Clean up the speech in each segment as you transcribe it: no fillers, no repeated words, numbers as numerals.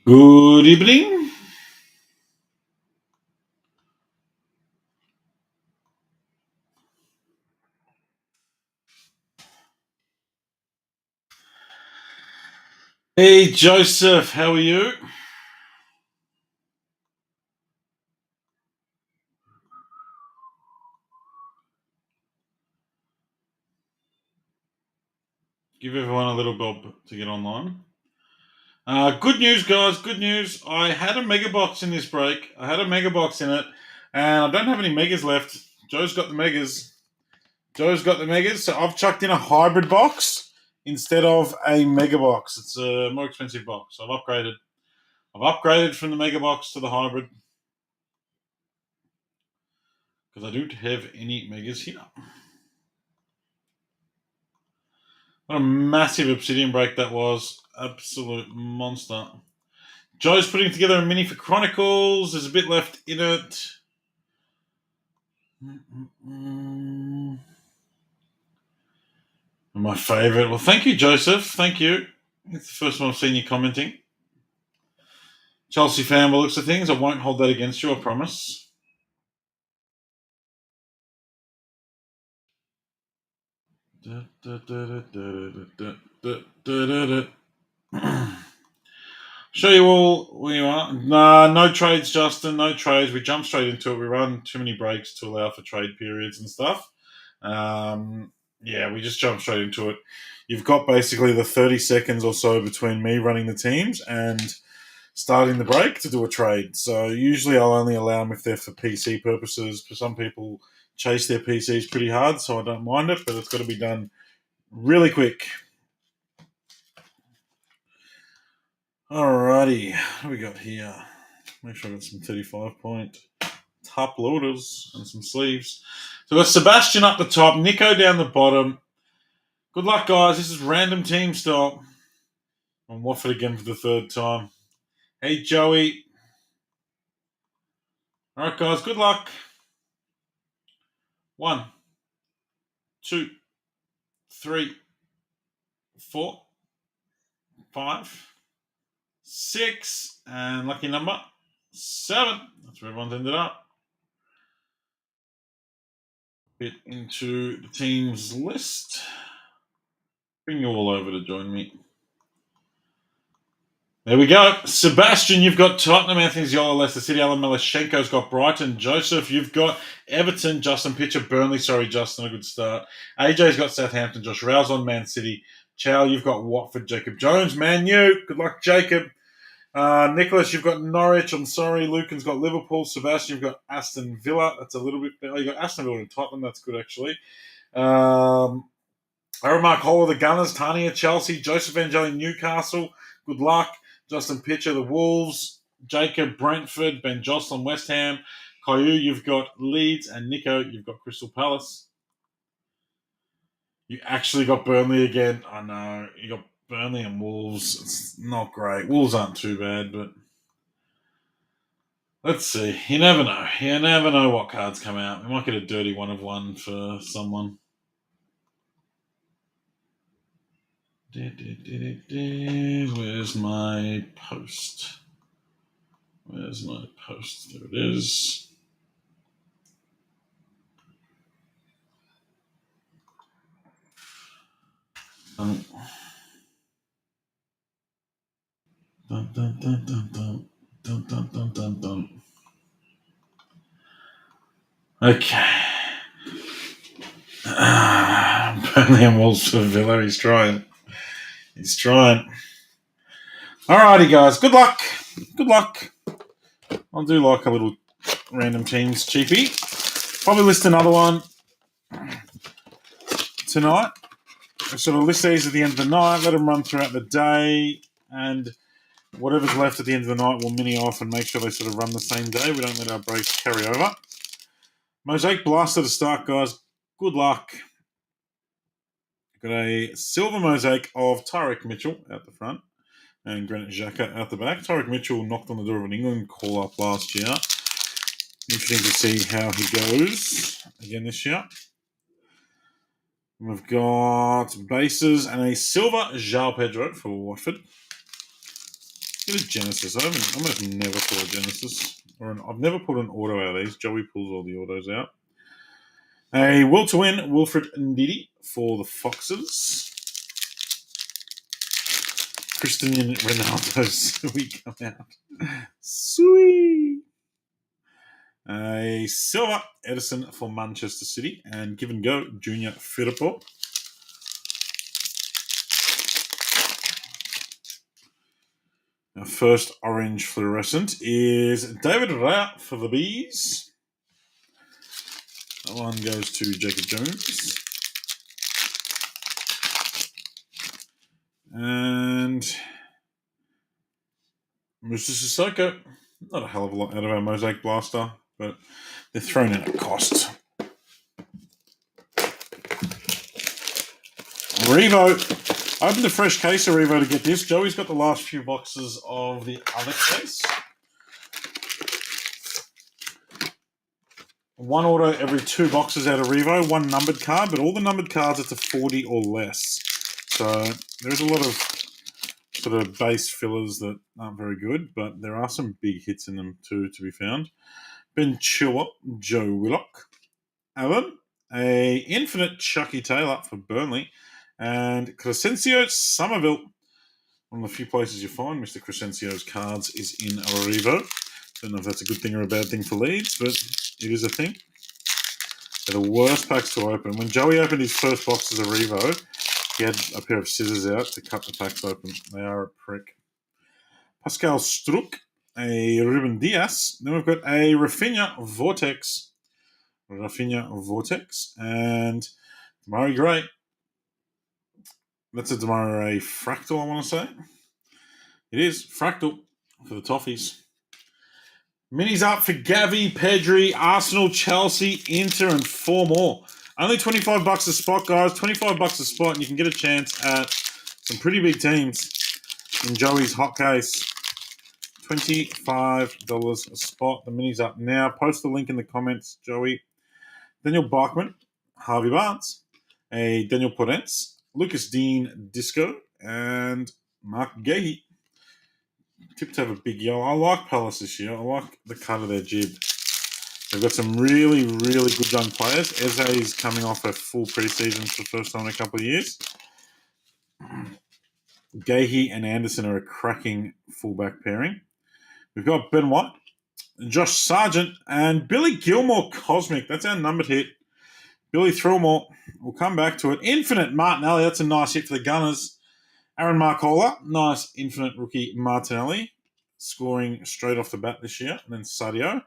Good evening. Hey, Joseph, how are you? Give everyone a little bob to get online. Good news, guys. Good news. I had a mega box in this break. I had a mega box in it, and I don't have any megas left. Joe's got the megas. Joe's got the megas, so I've chucked in a hybrid box instead of a mega box. It's a more expensive box. So I've upgraded. I've upgraded from the mega box to the hybrid because I don't have any megas here. What a massive obsidian break that was. Absolute monster. Joe's putting together a mini for Chronicles. There's a bit left in it. My favourite. Well, thank you, Joseph. Thank you. It's the first one I've seen you commenting. Chelsea fan by looks of things. I won't hold that against you, I promise. Show you all where you are. Nah, no trades, Justin. No trades. We jump straight into it. We run too many breaks to allow for trade periods and stuff. Yeah, we just jump straight into it. You've got basically the 30 seconds or so between me running the teams and starting the break to do a trade. So usually I'll only allow them if they're for PC purposes. For some people chase their PCs pretty hard, so I don't mind it, but it's got to be done really quick. Alrighty, what do we got here? Make sure I got some 35 point top loaders and some sleeves. So we've got Sebastian up the top, Nico down the bottom. Good luck, guys. This is random team style. I'm Watford again for the third time. Hey, Joey. All right, guys. Good luck. 1, 2, 3, 4, 5, 6, and lucky number 7. That's where everyone's ended up. Get into the team's list. Bring you all over to join me. There we go. Sebastian, you've got Tottenham, Anthony Ziola, Leicester City, Alan Melashenko's got Brighton, Joseph, you've got Everton, Justin Pitcher, Burnley, sorry, Justin, a good start. AJ's got Southampton, Josh Rouse on Man City. Chow, you've got Watford, Jacob Jones, Man U, good luck, Jacob. Nicholas, you've got Norwich, I'm sorry. Lucan's got Liverpool. Sebastian, you've got Aston Villa, that's a little bit better. You've got Aston Villa and Tottenham, that's good actually. Aramark Hall of the Gunners, Tania, Chelsea, Joseph Angeli, Newcastle, good luck. Justin Pitcher, the Wolves, Jacob, Brentford, Ben Jocelyn, West Ham, Caillou, you've got Leeds, and Nico, you've got Crystal Palace. You actually got Burnley again. I know. You got Burnley and Wolves. It's not great. Wolves aren't too bad, but let's see. You never know. You never know what cards come out. We might get a dirty 1 of 1 for someone. Where's my post? Where's my post? There it is. Dun, dun, dun, dun, dun, dun, dun, dun, dun, dun, dun. Okay. Burnley and Wolves for Villa. He's trying. He's trying. Alrighty, guys. Good luck. Good luck. I'll do like a little random teams cheapie. Probably list another one tonight. Sort of list these at the end of the night. Let them run throughout the day, and whatever's left at the end of the night, we'll mini off and make sure they sort of run the same day. We don't let our breaks carry over. Mosaic Blaster to start, guys. Good luck. Got a silver mosaic of Tyreek Mitchell out the front and Granit Xhaka out the back. Tyreek Mitchell knocked on the door of an England call-up last year. Interesting to see how he goes again this year. We've got bases and a silver João Pedro for Watford. get a Genesis. I almost never pull a Genesis. I've never pulled an auto out of these. Joey pulls all the autos out. A will to win, Wilfred Ndidi for the Foxes. Cristiano Ronaldo's we come out. Sweet. A silver Edison for Manchester City and give and go Junior Firpo. Our first orange fluorescent is David Raya for the Bees. That one goes to Jacob Jones. And Musa Sissoko. Not a hell of a lot out of our Mosaic Blaster, but they're thrown in at cost. Revo. I opened a fresh case of Revo to get this. Joey's got the last few boxes of the other case. One auto every 2 boxes out of Revo, one numbered card, but all the numbered cards are to 40 or less. So there's a lot of sort of base fillers that aren't very good, but there are some big hits in them too to be found. Ben Chilwell, Joe Willock, Allen, a infinite Chucky Taylor for Burnley, and Crescencio Somerville. One of the few places you find Mr. Crescencio's cards is in Revo. Don't know if that's a good thing or a bad thing for Leeds, but it is a thing. They're the worst packs to open. When Joey opened his first boxes of Revo, he had a pair of scissors out to cut the packs open. They are a prick. Pascal Struck, a Ruben Diaz. Then we've got a Rafinha Vortex. And Damari Gray. That's a Damari Gray Fractal, I want to say. It is. Fractal for the Toffees. Minis up for Gavi, Pedri, Arsenal, Chelsea, Inter, and 4 more. Only $25 a spot, guys. $25 a spot, and you can get a chance at some pretty big teams in Joey's hot case. $25 a spot. The minis up now. Post the link in the comments, Joey. Daniel Bachman, Harvey Barnes, a Daniel Podence, Lucas Dean Disco, and Mark Gahey. Tipped to have a big yellow. I like Palace this year. I like the cut of their jib. They've got some really, really good young players. Eze is coming off a full preseason for the first time in a couple of years. Gahey and Anderson are a cracking fullback pairing. We've got Ben White, Josh Sargent, and Billy Gilmore Cosmic. That's our numbered hit. Billy Thrillmore. We'll come back to it. Infinite Martinelli. That's a nice hit for the Gunners. Aaron Marcola. Nice infinite rookie Martinelli. Scoring straight off the bat this year. And then Sadio.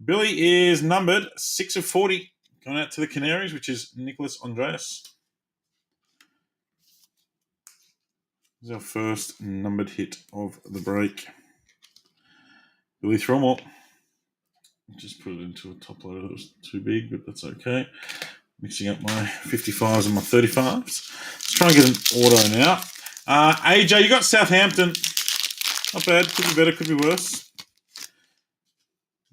Billy is numbered 6 of 40. Going out to the Canaries, which is Nicholas Andreas. This is our first numbered hit of the break. Billy Thrillmore. Just put it into a top loader that was too big, but that's okay. Mixing up my 55s and my 35s. Let's try and get an auto now. AJ, you got Southampton. Not bad. Could be better, could be worse.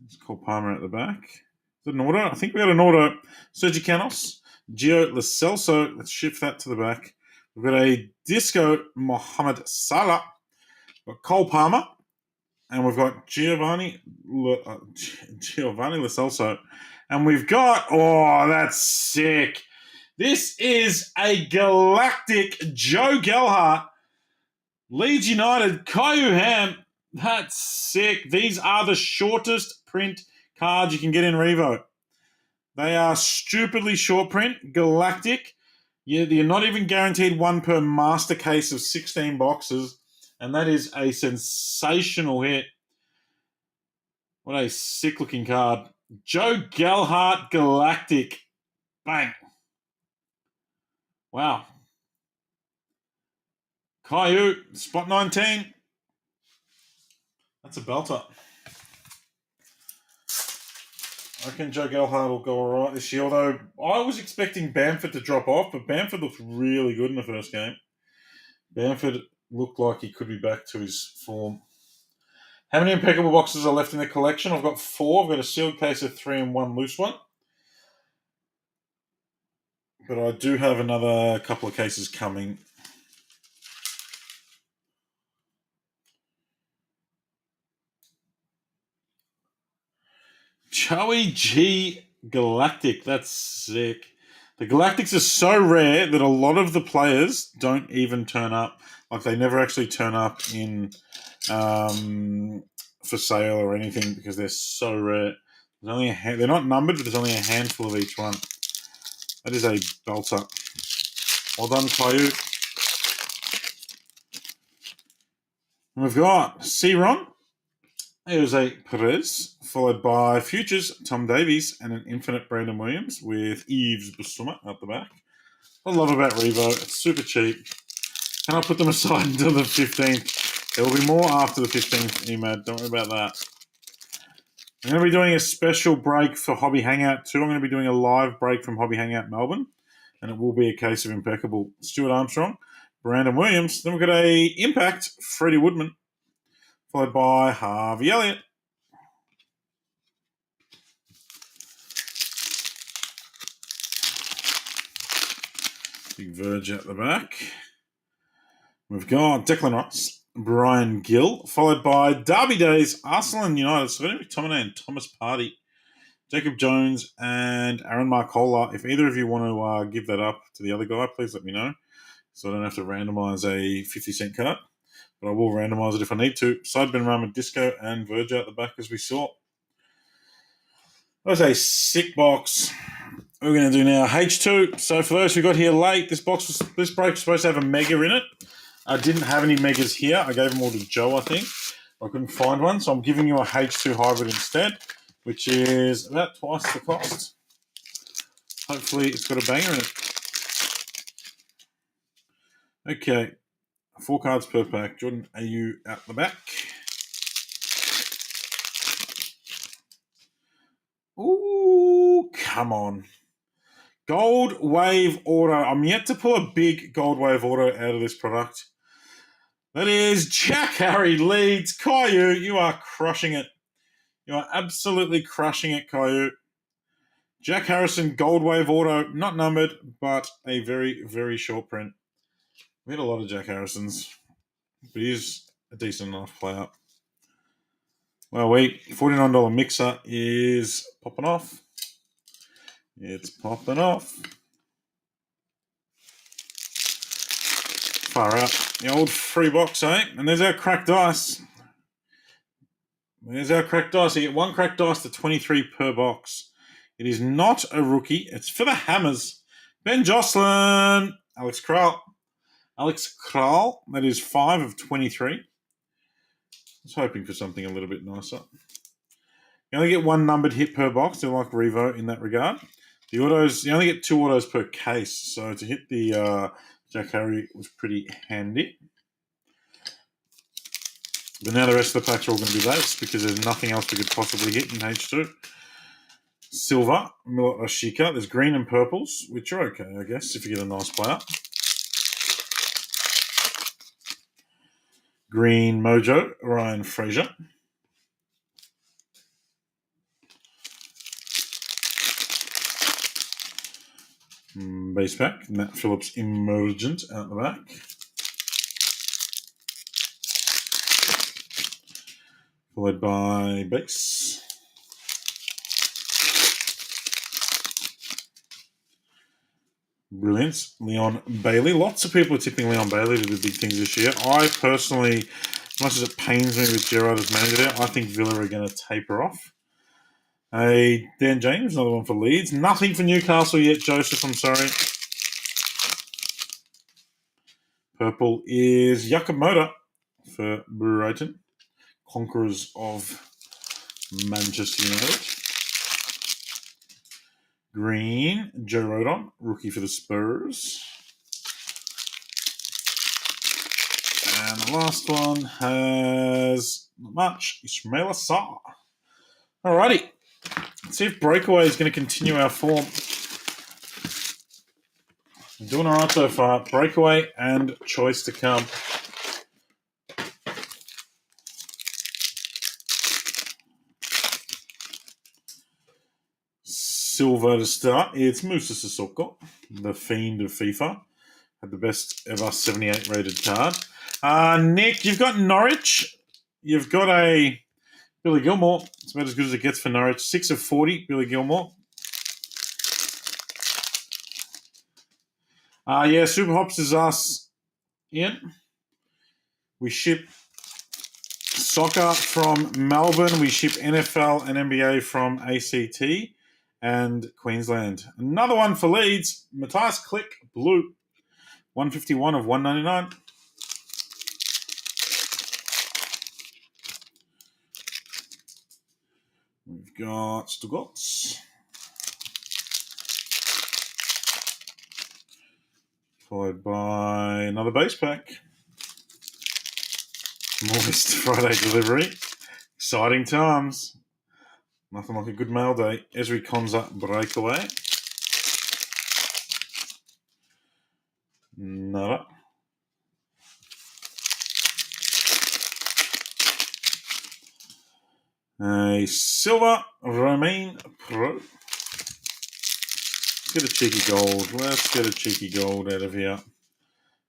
Let's call Palmer at the back. Is that an auto? I think we got an auto. Sergi Canos. Gio Lo Celso. Let's shift that to the back. We've got a Disco Mohamed Salah. We've got Cole Palmer. And we've got Giovanni Lo Celso. And we've got, oh, that's sick. This is a galactic Joe Gelhardt. Leeds United, Caillou Ham. That's sick. These are the shortest print cards you can get in Revo. They are stupidly short print, galactic. You're not even guaranteed one per master case of 16 boxes. And that is a sensational hit. What a sick-looking card. Joe Gelhardt Galactic. Bang. Wow. Caillou, spot 19. That's a belter. I reckon Joe Gelhardt will go all right this year, although I was expecting Bamford to drop off, but Bamford looked really good in the first game. Bamford looked like he could be back to his form. How many impeccable boxes are left in the collection? I've got 4. I've got a sealed case of 3 and 1 loose one. But I do have another couple of cases coming. Joey G Galactic. That's sick. The Galactics are so rare that a lot of the players don't even turn up. Like, they never actually turn up in for sale or anything because they're so rare. There's only they're not numbered, but there's only a handful of each one. That is a belter. Well done, Caillou. And we've got C-Ron. There's a Perez, followed by Futures, Tom Davies, and an infinite Brandon Williams with Yves Bissouma at the back. What I love about Revo, it's super cheap. Can I put them aside until the 15th? There will be more after the 15th, Emad. Don't worry about that. I'm going to be doing a special break for Hobby Hangout 2. I'm going to be doing a live break from Hobby Hangout Melbourne, and it will be a case of impeccable. Stuart Armstrong, Brandon Williams. Then we've got a Impact, Freddie Woodman, followed by Harvey Elliott. Big Verge at the back. We've got Declan Rice, Brian Gill, followed by Derby Days, Arsenal and United. So we're going to be McTominay and Thomas Partey, Jacob Jones and Aaron Marcola. If either of you want to give that up to the other guy, please let me know, so I don't have to randomise a 50-cent card. But I will randomise it if I need to. Sideburn Rama Disco and Verge out the back as we saw. That was a sick box. We're going to do now H2. So for those who got here late, this break was supposed to have a mega in it. I didn't have any megas here. I gave them all to Joe, I think. I couldn't find one, so I'm giving you a H2 hybrid instead, which is about twice the cost. Hopefully it's got a banger in it. Okay. 4 cards per pack. Jordan AU out the back. Ooh, come on. Gold Wave Auto. I'm yet to pull a big Gold Wave Auto out of this product. That is Jack Harry Leeds. Caillou, you are crushing it. You are absolutely crushing it, Caillou. Jack Harrison, Gold Wave Auto. Not numbered, but a very, very short print. We had a lot of Jack Harrisons, but he's a decent enough player. Well, wait, $49 mixer is popping off. It's popping off. Far out. The old free box, eh? And there's our cracked dice. There's our cracked dice. You get 1 cracked dice to 23 per box. It is not a rookie. It's for the Hammers. Ben Jocelyn. Alex Kral. That is 5 of 23. I was hoping for something a little bit nicer. You only get 1 numbered hit per box. They're like Revo in that regard. The autos, you only get 2 autos per case. So to hit the Jack Harry was pretty handy. But now the rest of the packs are all going to be those because there's nothing else we could possibly hit in H2. Silver, Milot Ashika. There's green and purples, which are okay, I guess, if you get a nice player. Green Mojo, Ryan Fraser. Base pack, Matt Phillips Emergent out the back. Followed by base. Brilliant. Leon Bailey. Lots of people are tipping Leon Bailey to do big things this year. I personally, as much as it pains me with Gerrard as manager there, I think Villa are going to taper off. A Dan James, another one for Leeds. Nothing for Newcastle yet, Joseph, I'm sorry. Purple is Jakob Moda for Brighton. Conquerors of Manchester United. Green, Joe Rodon, rookie for the Spurs. And the last one has not much. Ismail Assar. Alrighty. Let's see if Breakaway is going to continue our form. I'm doing alright so far. Breakaway and choice to come. Silver to start. It's Musa Sissoko, the fiend of FIFA. Had the best ever 78 rated card. Nick, you've got Norwich. You've got a Billy Gilmore. It's about as good as it gets for Norwich. 6 of 40, Billy Gilmore. Yeah, Super Hops is us, Ian. We ship soccer from Melbourne. We ship NFL and NBA from ACT and Queensland. Another one for Leeds. Matthias Click, blue. 151 of 199. We've got Stugots. Followed by another base pack. Moist Friday delivery. Exciting times. Nothing like a good mail day. Esri Konza breakaway. Nada. A silver Romain Pro. Let's get a cheeky gold. Let's get a cheeky gold out of here.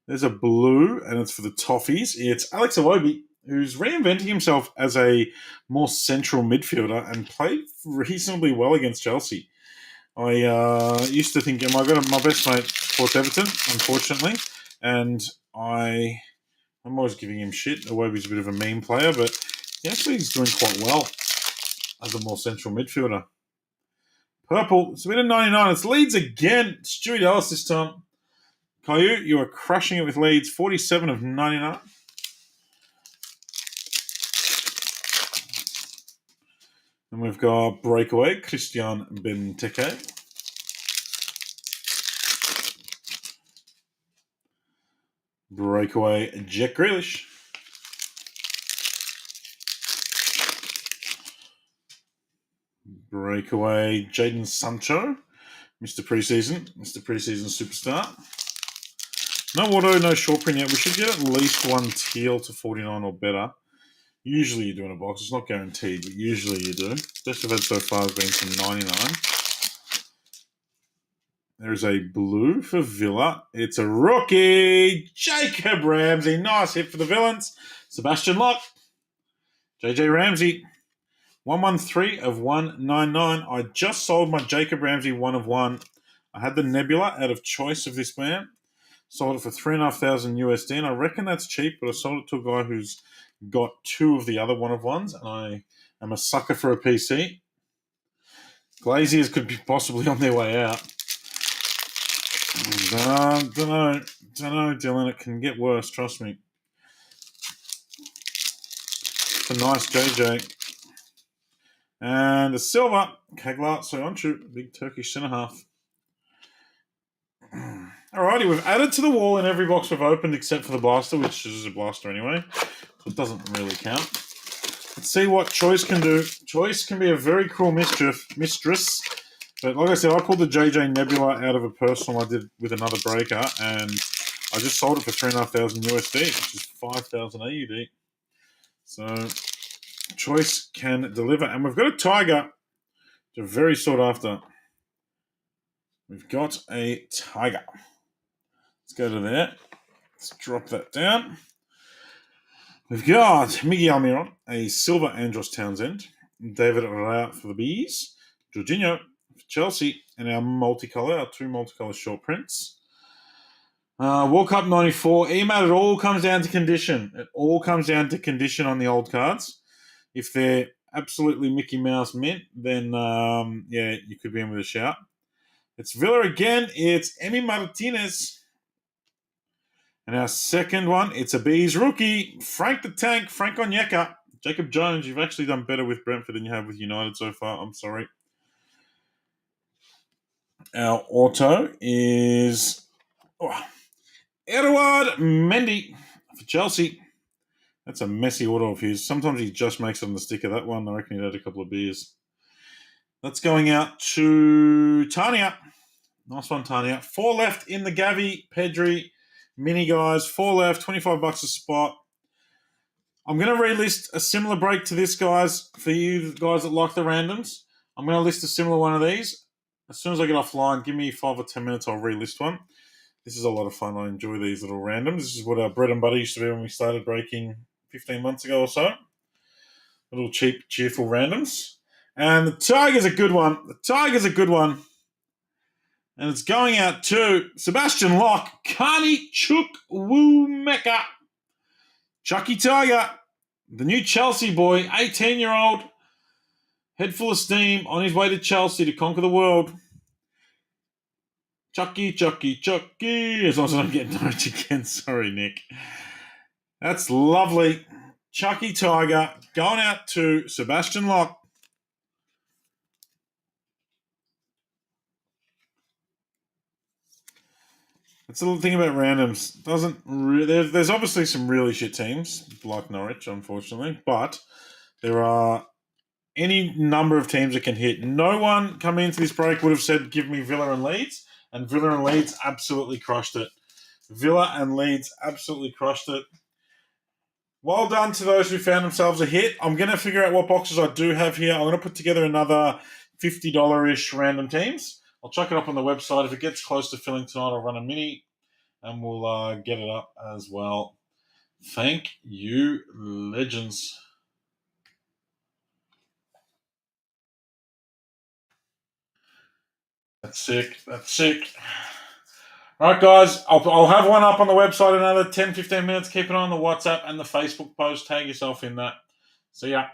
There's a blue, and it's for the Toffees. It's Alex Iwobi, who's reinventing himself as a more central midfielder and played reasonably well against Chelsea. I used to think my best mate supports Everton, unfortunately, and I'm always giving him shit. Iwobi's a bit of a meme player, but he's doing quite well as a more central midfielder. Purple, it's a bit of 99. It's Leeds again. Stewie Ellis this time. Caillou, you are crushing it with Leeds. 47 of 99. And we've got breakaway, Christian Benteke. Breakaway, Jack Grealish. Breakaway, Jadon Sancho. Mr. Preseason superstar. No auto, no short print yet. We should get at least one teal to 49 or better. Usually you do in a box. It's not guaranteed, but usually you do. Best I've had so far has been some 99. There's a blue for Villa. It's a rookie. Jacob Ramsey. Nice hit for the Villains. Sebastian Locke. JJ Ramsey. 113 of 199. I just sold my Jacob Ramsey 1 of 1. I had the Nebula out of choice of this man. Sold it for $3,500 USD, and I reckon that's cheap, but I sold it to a guy who's got 2 of the other 1 of 1s, and I am a sucker for a PC. Glaziers could be possibly on their way out. Don't know, Dylan. It can get worse, trust me. It's a nice JJ. And a silver, Kegler Soyuncu, big Turkish centre-half. Alrighty, we've added to the wall in every box we've opened except for the blaster, which is a blaster anyway, so it doesn't really count. Let's see what Choice can do. Choice can be a very cruel mistress, but like I said, I pulled the JJ Nebula out of a personal I did with another breaker, and I just sold it for $3,500 USD, which is 5,000 AUD. So Choice can deliver, and we've got a Tiger, which are very sought after. We've got a Tiger. Let's go to there. Let's drop that down. We've got Miguel Almiron, a silver Andros Townsend, David Raya for the Bees, Jorginho for Chelsea, and our multicolour, our 2 multicolour short prints. World Cup 94. Emad, it all comes down to condition. It all comes down to condition on the old cards. If they're absolutely Mickey Mouse mint, then you could be in with a shout. It's Villa again. It's Emi Martinez. And our second one, it's a Bees rookie, Frank the Tank, Frank Onyeka. Jacob Jones, you've actually done better with Brentford than you have with United so far. I'm sorry. Our auto is Edouard Mendy for Chelsea. That's a messy auto of his. Sometimes he just makes it on the sticker. That one, I reckon he'd had a couple of beers. That's going out to Tania. Nice one, Tania. 4 left in the Gavi, Pedri, mini guys. 4 left, $25 a spot. I'm going to relist a similar break to this, guys, for you guys that like the randoms. I'm going to list a similar one of these. As soon as I get offline, give me 5 or 10 minutes, I'll relist one. This is a lot of fun. I enjoy these little randoms. This is what our bread and butter used to be when we started breaking 15 months ago or so. Little cheap, cheerful randoms. And the Tiger's a good one. The Tiger's a good one. And it's going out to Sebastian Locke, Carney Chuk Woo Mecca. Chucky Tiger, the new Chelsea boy, 18-year-old, head full of steam, on his way to Chelsea to conquer the world. Chucky, Chucky, Chucky. As long as I don't get Norwich again. Sorry, Nick. That's lovely. Chucky Tiger going out to Sebastian Locke. That's the little thing about randoms. There's obviously some really shit teams, like Norwich, unfortunately, but there are any number of teams that can hit. No one coming into this break would have said, give me Villa and Leeds, and Villa and Leeds absolutely crushed it. Villa and Leeds absolutely crushed it. Well done to those who found themselves a hit. I'm going to figure out what boxes I do have here. I'm going to put together another $50-ish random teams. I'll chuck it up on the website. If it gets close to filling tonight, I'll run a mini and we'll get it up as well. Thank you, legends. That's sick. That's sick. All right, guys. I'll have one up on the website in another 10, 15 minutes. Keep an eye on the WhatsApp and the Facebook post. Tag yourself in that. See ya.